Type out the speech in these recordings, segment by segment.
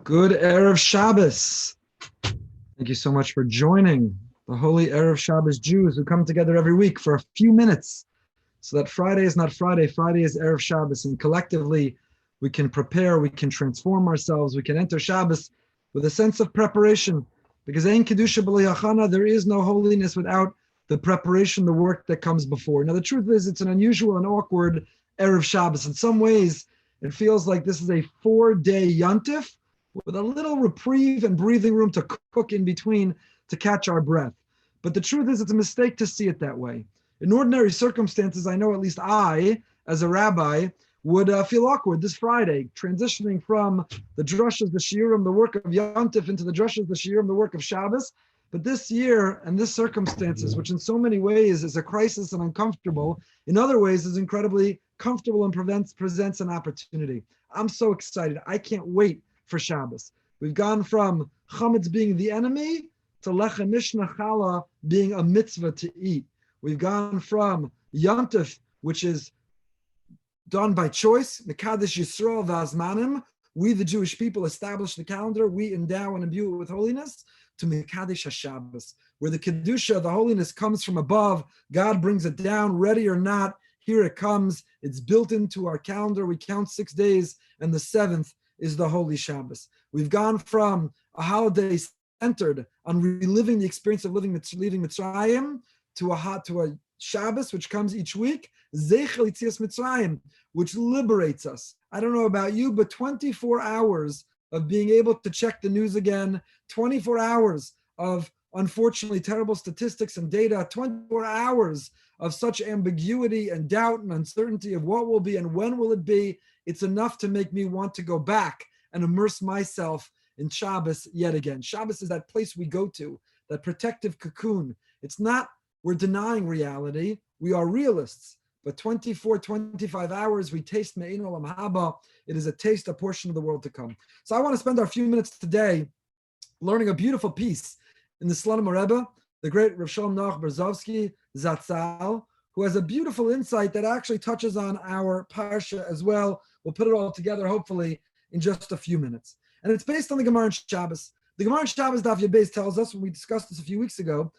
Good Erev Shabbos. Thank you so much for joining the holy Erev Shabbos Jews who come together every week for a few minutes so that Friday is not Friday, Friday is Erev Shabbos, and collectively we can prepare, we can transform ourselves, we can enter Shabbos with a sense of preparation, because Ein Kedusha B'li Hachana, there is no holiness without the preparation, the work that comes before. Now the truth is it's an unusual and awkward Erev Shabbos. In some ways it feels like this is a 4-day yontif with a little reprieve and breathing room to cook in between to catch our breath. But the truth is it's a mistake to see it that way. In ordinary circumstances, I know at least I, as a rabbi, would feel awkward this Friday, transitioning from the drushes, the shiurim, the work of Yontif, into the drushes, the shiurim, the work of Shabbos. But this year and this circumstances, which in so many ways is a crisis and uncomfortable, in other ways is incredibly comfortable and presents an opportunity. I'm so excited. I can't wait for Shabbos. We've gone from chametz being the enemy to lechem mishna challah being a mitzvah to eat. We've gone from Yontif, which is done by choice, Mekadesh Yisrael v'azmanim, we the Jewish people establish the calendar, we endow and imbue it with holiness, to Mekadesh HaShabbos, where the Kedusha, the holiness comes from above, God brings it down, ready or not, here it comes, it's built into our calendar, we count 6 days, and the 7th is the Holy Shabbos. We've gone from a holiday centered on reliving the experience of leaving Mitzrayim to a Shabbos, which comes each week, Zeichel Yitzias Mitzrayim, which liberates us. I don't know about you, but 24 hours of being able to check the news again, 24 hours of unfortunately terrible statistics and data, 24 hours of such ambiguity and doubt and uncertainty of what will be and when will it be, it's enough to make me want to go back and immerse myself in Shabbos yet again. Shabbos is that place we go to, that protective cocoon. It's not we're denying reality, we are realists. But 24, 25 hours, we taste Me'ein Olam Haba. It is a taste, a portion of the world to come. So I want to spend our few minutes today learning a beautiful piece in the Slonim Rebbe, the great Rav Shalom Noach Berzovsky Zatzal, who has a beautiful insight that actually touches on our parsha as well. We'll put it all together, hopefully, in just a few minutes. And it's based on the Gemara in Shabbos. The Gemara in Shabbos Daf Yebez tells us, when we discussed this a few weeks ago,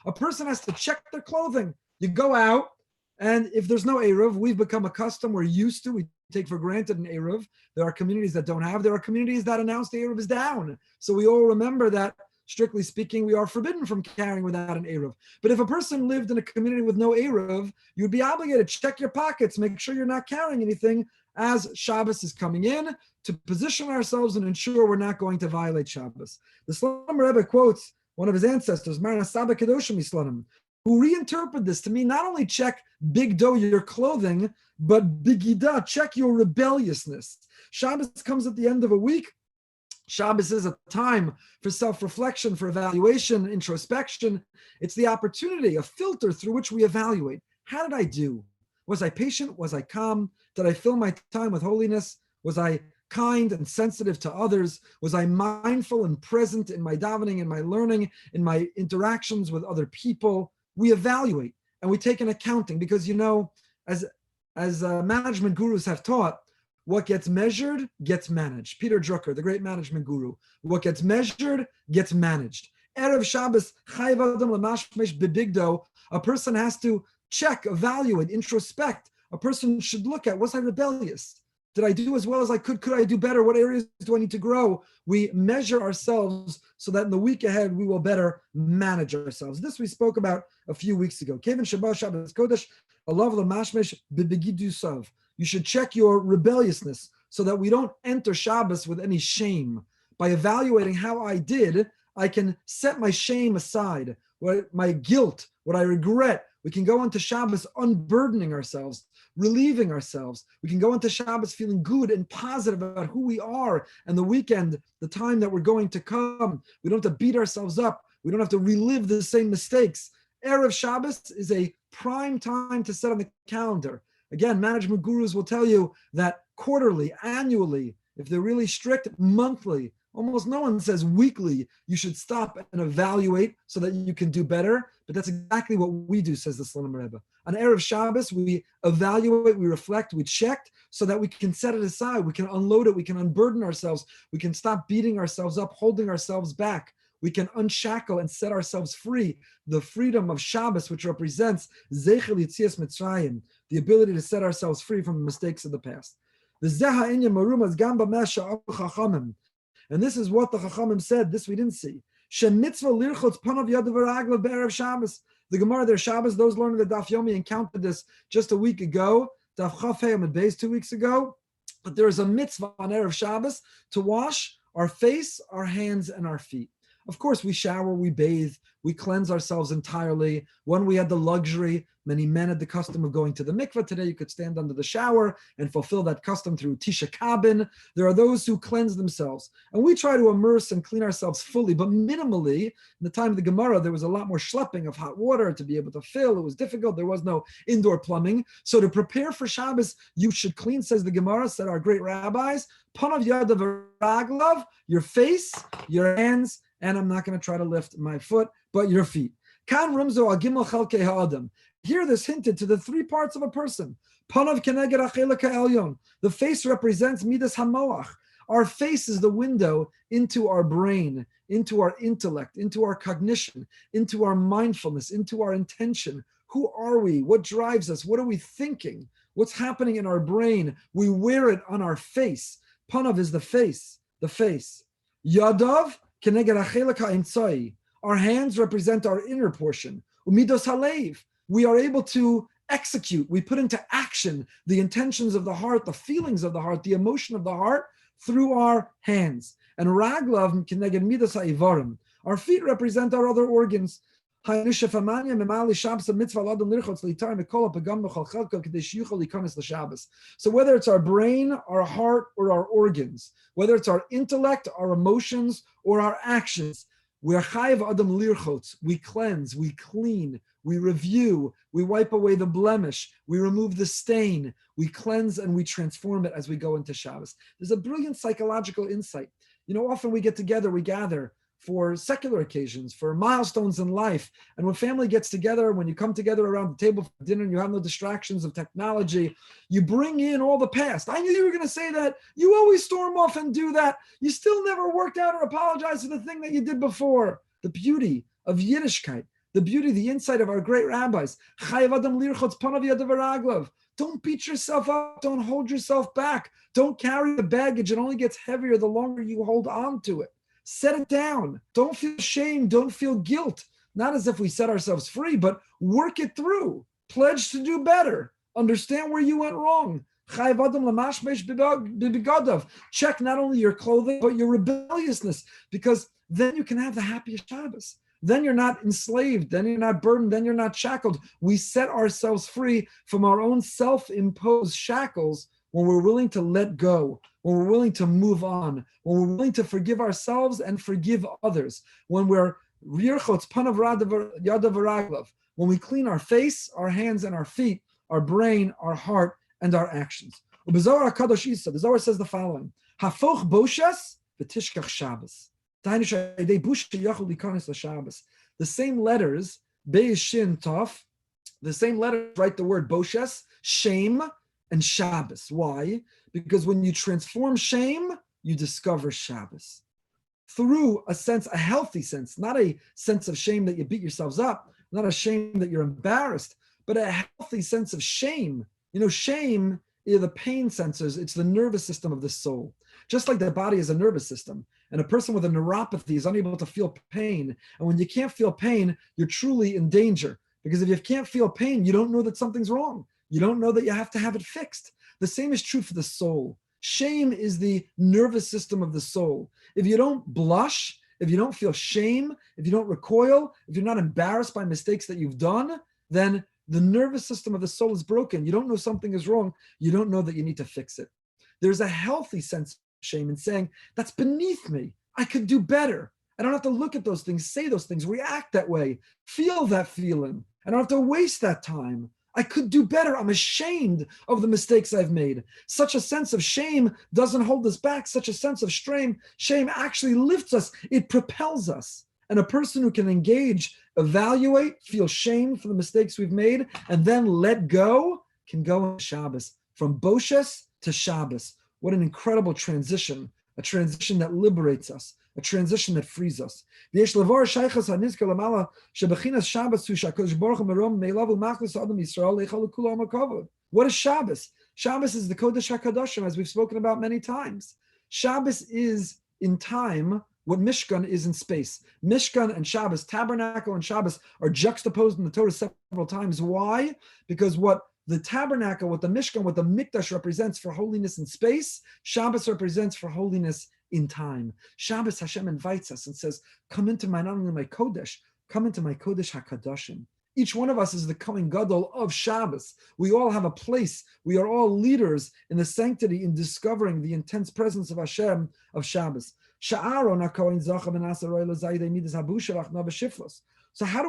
a person has to check their clothing. You go out, and if there's no Erev, we've become accustomed, we're used to, we take for granted an Erev. There are communities that don't have, there are communities that announce the Erev is down. So we all remember that, strictly speaking, we are forbidden from carrying without an Erev. But if a person lived in a community with no Erev, you'd be obligated to check your pockets, make sure you're not carrying anything as Shabbos is coming in, to position ourselves and ensure we're not going to violate Shabbos. The Slonim Rebbe quotes one of his ancestors, Marna Saba Kedoshim Yislonim, who reinterpret this to mean not only check big dough your clothing, but bigida, check your rebelliousness. Shabbos comes at the end of a week. Shabbos is a time for self-reflection, for evaluation, introspection. It's the opportunity, a filter through which we evaluate. How did I do? Was I patient? Was I calm? Did I fill my time with holiness? Was I kind and sensitive to others? Was I mindful and present in my davening, in my learning, in my interactions with other people? We evaluate and we take an accounting because, as management gurus have taught, what gets measured gets managed. Peter Drucker, the great management guru, what gets measured gets managed. Erev Shabbos, chayv adam lemashmesh bebigdo, a person has to check, evaluate, introspect. A person should look at, was I rebellious? Did I do as well as I could? Could I do better? What areas do I need to grow? We measure ourselves so that in the week ahead, we will better manage ourselves. This we spoke about a few weeks ago. Kevin Shabbat Shabbos Kodesh, alav lemashmesh bebegidu sav. You should check your rebelliousness so that we don't enter Shabbos with any shame. By evaluating how I did, I can set my shame aside, my guilt, what I regret. We can go into Shabbos unburdening ourselves, relieving ourselves. We can go into Shabbos feeling good and positive about who we are and the weekend, the time that we're going to come. We don't have to beat ourselves up. We don't have to relive the same mistakes. Erev Shabbos is a prime time to set on the calendar. Again, management gurus will tell you that quarterly, annually, if they're really strict, monthly, Almost no one says weekly you should stop and evaluate so that you can do better. But that's exactly what we do, says the Slonim Rebbe. On Erev Shabbos, we evaluate, we reflect, we check so that we can set it aside. We can unload it. We can unburden ourselves. We can stop beating ourselves up, holding ourselves back. We can unshackle and set ourselves free. The freedom of Shabbos, which represents Zeichel Yitzias Mitzrayim, the ability to set ourselves free from the mistakes of the past. And this is what the Chachamim said. This we didn't see. The Gemara there, Shabbos, those learning the Daf Yomi encountered this just a week ago. Daf Chaf Hei Amud Beis 2 weeks ago. But there is a mitzvah on Erev Shabbos to wash our face, our hands, and our feet. Of course, we shower, we bathe, we cleanse ourselves entirely. When we had the luxury, many men had the custom of going to the mikveh. Today, you could stand under the shower and fulfill that custom through Tisha Kabin. There are those who cleanse themselves. And we try to immerse and clean ourselves fully, but minimally. In the time of the Gemara, there was a lot more schlepping of hot water to be able to fill. It was difficult. There was no indoor plumbing. So to prepare for Shabbos, you should clean, says the Gemara, said our great rabbis, Panav Yadav Raglav, your face, your hands, and I'm not going to try to lift my foot, but your feet. Kan rumzo agimel chalkei ha'adam. Here, this hinted to the 3 parts of a person. Panav keneged achelaka elyon. The face represents midas hamoach. Our face is the window into our brain, into our intellect, into our cognition, into our mindfulness, into our intention. Who are we? What drives us? What are we thinking? What's happening in our brain? We wear it on our face. Panav is the face. The face. Yadav. Our hands represent our inner portion. Umidos halev. We are able to execute. We put into action the intentions of the heart, the feelings of the heart, the emotion of the heart through our hands. And raglav keneged midos ha'ivarim. Our feet represent our other organs. So whether it's our brain, our heart, or our organs, whether it's our intellect, our emotions, or our actions, we are chayiv adam lirchot. We cleanse, we clean, we review, we wipe away the blemish, we remove the stain, we cleanse and we transform it as we go into Shabbos. There's a brilliant psychological insight. Often we get together, we gather for secular occasions, for milestones in life. And when family gets together, when you come together around the table for dinner and you have no distractions of technology, you bring in all the past. I knew you were going to say that. You always storm off and do that. You still never worked out or apologized for the thing that you did before. The beauty of Yiddishkeit, the beauty, the insight of our great rabbis. Don't beat yourself up. Don't hold yourself back. Don't carry the baggage. It only gets heavier the longer you hold on to it. Set it down. Don't feel shame. Don't feel guilt. Not as if we set ourselves free, but work it through. Pledge to do better. Understand where you went wrong. Check not only your clothing, but your rebelliousness, because then you can have the happiest Shabbos. Then you're not enslaved. Then you're not burdened. Then you're not shackled. We set ourselves free from our own self-imposed shackles when we're willing to let go, when we're willing to move on, when we're willing to forgive ourselves and forgive others, when we're yirchotz panav yadav raglav, when we clean our face, our hands, and our feet, our brain, our heart, and our actions. The Zohar says the following: Hafoch boshes v'tishkach Shabbos. The same letters, Beis Shin Tov, the same letters write the word boshes, shame, and Shabbos. Why? Because when you transform shame, you discover Shabbos. Through a sense, a healthy sense, not a sense of shame that you beat yourselves up, not a shame that you're embarrassed, but a healthy sense of shame. Shame is the pain sensors. It's the nervous system of the soul. Just like the body is a nervous system, and a person with a neuropathy is unable to feel pain. And when you can't feel pain, you're truly in danger. Because if you can't feel pain, you don't know that something's wrong. You don't know that you have to have it fixed. The same is true for the soul. Shame is the nervous system of the soul. If you don't blush, if you don't feel shame, if you don't recoil, if you're not embarrassed by mistakes that you've done, then the nervous system of the soul is broken. You don't know something is wrong. You don't know that you need to fix it. There's a healthy sense of shame in saying, that's beneath me. I could do better. I don't have to look at those things, say those things, react that way, feel that feeling. I don't have to waste that time. I could do better. I'm ashamed of the mistakes I've made. Such a sense of shame doesn't hold us back. Such a sense of shame actually lifts us. It propels us. And a person who can engage, evaluate, feel shame for the mistakes we've made, and then let go, can go into Shabbos. From Boshes to Shabbos. What an incredible transition. A transition that liberates us. A transition that frees us. What is Shabbos? Shabbos is the Kodesh HaKadoshim, as we've spoken about many times. Shabbos is in time what Mishkan is in space. Mishkan and Shabbos, tabernacle and Shabbos, are juxtaposed in the Torah several times. Why? Because what the tabernacle, what the Mishkan, what the Mikdash represents for holiness in space, Shabbos represents for holiness in time. Shabbos, Hashem invites us and says, come into not only my Kodesh, come into my Kodesh HaKadoshim. Each one of us is the Kohen Gadol of Shabbos. We all have a place. We are all leaders in the sanctity, in discovering the intense presence of Hashem of Shabbos. So how do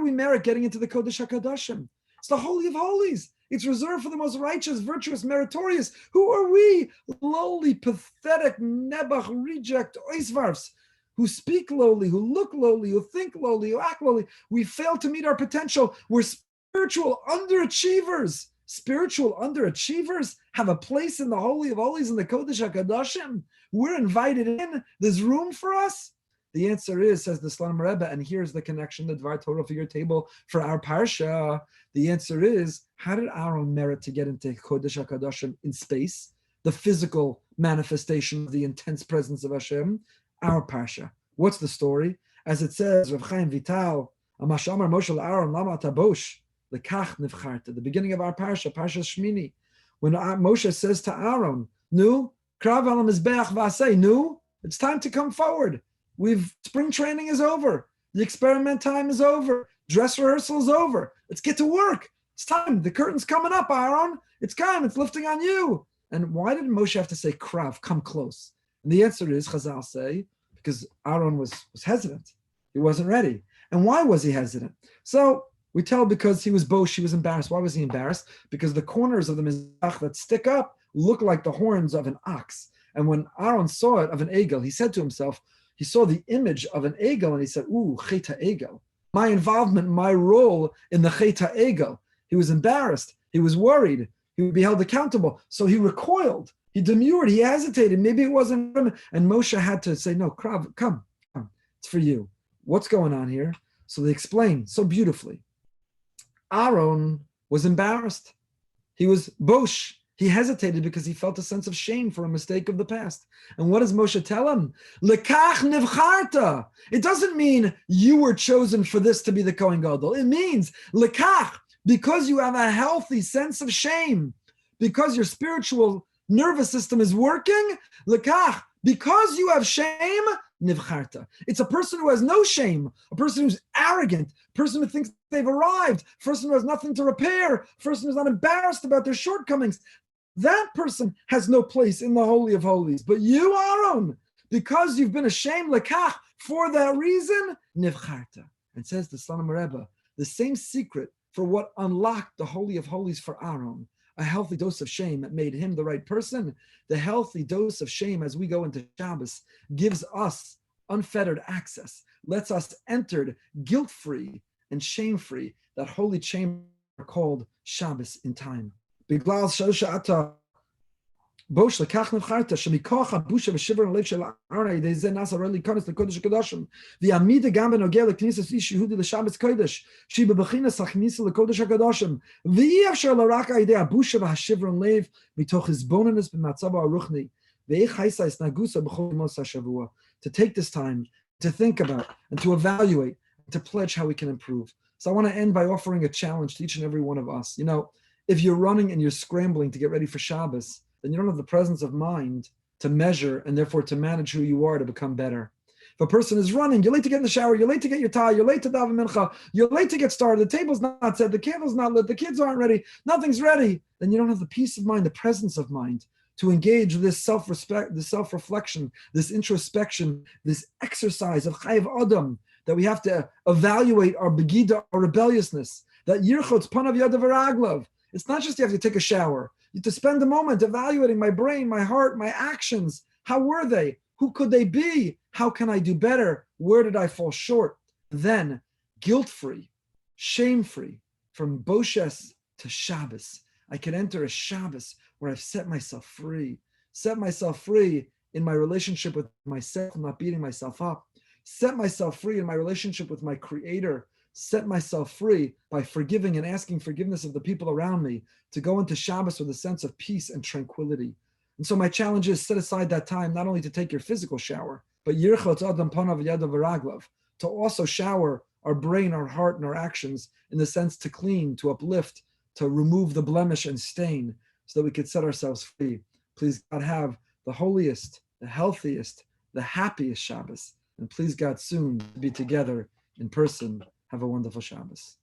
we merit getting into the Kodesh HaKadoshim? It's the Holy of Holies. It's reserved for the most righteous, virtuous, meritorious. Who are we? Lowly, pathetic, nebuch, reject, oisvarfs, who speak lowly, who look lowly, who think lowly, who act lowly. We fail to meet our potential. We're spiritual underachievers. Spiritual underachievers have a place in the Holy of Holies, in the Kodesh HaKadoshim. We're invited in. There's room for us. The answer is, says the Slonim Rebbe, and here's the connection, the Dvar Torah for your table for our parsha. The answer is, how did Aaron merit to get into Kodesh HaKadoshim in space, the physical manifestation of the intense presence of Hashem? Our parsha. What's the story? As it says, Rav Chaim Vital, Amashamar Moshe Aaron Lama Tabosh, Lekach Nivcharta, the beginning of our parsha, Parsha Shmini, when Moshe says to Aaron, Nu, Krav Al Mizbeach Vasei, Nu, it's time to come forward. Spring training is over. The experiment time is over. Dress rehearsal is over. Let's get to work. It's time. The curtain's coming up, Aaron. It's time. It's lifting on you. And why did Moshe have to say, Krav, come close? And the answer is, Chazal say, because Aaron was hesitant. He wasn't ready. And why was he hesitant? So we tell because he was bosh, he was embarrassed. Why was he embarrassed? Because the corners of the mizbach that stick up look like the horns of an ox. And when Aaron saw it of an egel, he said to himself, he saw the image of an egel and he said, ooh, cheta egel. My involvement, my role in the cheta egel. He was embarrassed. He was worried. He would be held accountable. So he recoiled. He demurred. He hesitated. Maybe it wasn't him. And Moshe had to say, no, Krav, come. It's for you. What's going on here? So they explain so beautifully. Aaron was embarrassed. He was bosh. He hesitated because he felt a sense of shame for a mistake of the past. And what does Moshe tell him? Lekach nivcharta. It doesn't mean you were chosen for this to be the Kohen Gadol. It means lekach, because you have a healthy sense of shame, because your spiritual nervous system is working, lekach, because you have shame, nivcharta. It's a person who has no shame, a person who's arrogant, a person who thinks they've arrived, a person who has nothing to repair, a person who's not embarrassed about their shortcomings. That person has no place in the Holy of Holies. But you, Aaron, because you've been ashamed, lekach, for that reason, nivcharta. And says the Slonim Rebbe, the same secret for what unlocked the Holy of Holies for Aaron, a healthy dose of shame that made him the right person. The healthy dose of shame as we go into Shabbos gives us unfettered access, lets us enter guilt-free and shame-free, that holy chamber called Shabbos in time. Biglal shosha ata bosh lekach nivcharta shemikoch habusha v'shivur lev shel Aaron yedei nasa roli kanis lekodesh hakodashim v'amida gam benogel leknisas ish Yehudi l'Shabbos kodesh she bebechinas hachnisa lekodesh hakodashim v'yefshar l'rak yedei habusha v'hashivur lev mitoch hizbonanis b'matzav aruchni v'eich haisa is nagusa b'chol mos hashavua. To take this time to think about and to evaluate and to pledge how we can improve. So I want to end by offering a challenge to each and every one of us. You know, if you're running and you're scrambling to get ready for Shabbos, then you don't have the presence of mind to measure and therefore to manage who you are to become better. If a person is running, you're late to get in the shower, you're late to get your tie, you're late to daven mincha, you're late to get started, the table's not set, the candle's not lit, the kids aren't ready, nothing's ready, then you don't have the peace of mind, the presence of mind to engage with this self-respect, this self-reflection, this introspection, this exercise of chayav adam, that we have to evaluate our begida, our rebelliousness, that yirchotz panav yadav v'raglav. It's not just you have to take a shower. You have to spend a moment evaluating my brain, my heart, my actions. How were they? Who could they be? How can I do better? Where did I fall short? Then, guilt-free, shame-free, from Boshes to Shabbos, I can enter a Shabbos where I've set myself free in my relationship with myself, not beating myself up, set myself free in my relationship with my Creator, set myself free by forgiving and asking forgiveness of the people around me, to go into Shabbos with a sense of peace and tranquility. And so my challenge is set aside that time not only to take your physical shower, but yirchotz adam panav yadav v'raglav, to also shower our brain, our heart, and our actions in the sense to clean, to uplift, to remove the blemish and stain so that we could set ourselves free. Please God have the holiest, the healthiest, the happiest Shabbos. And please God soon to be together in person. Have a wonderful Shabbos.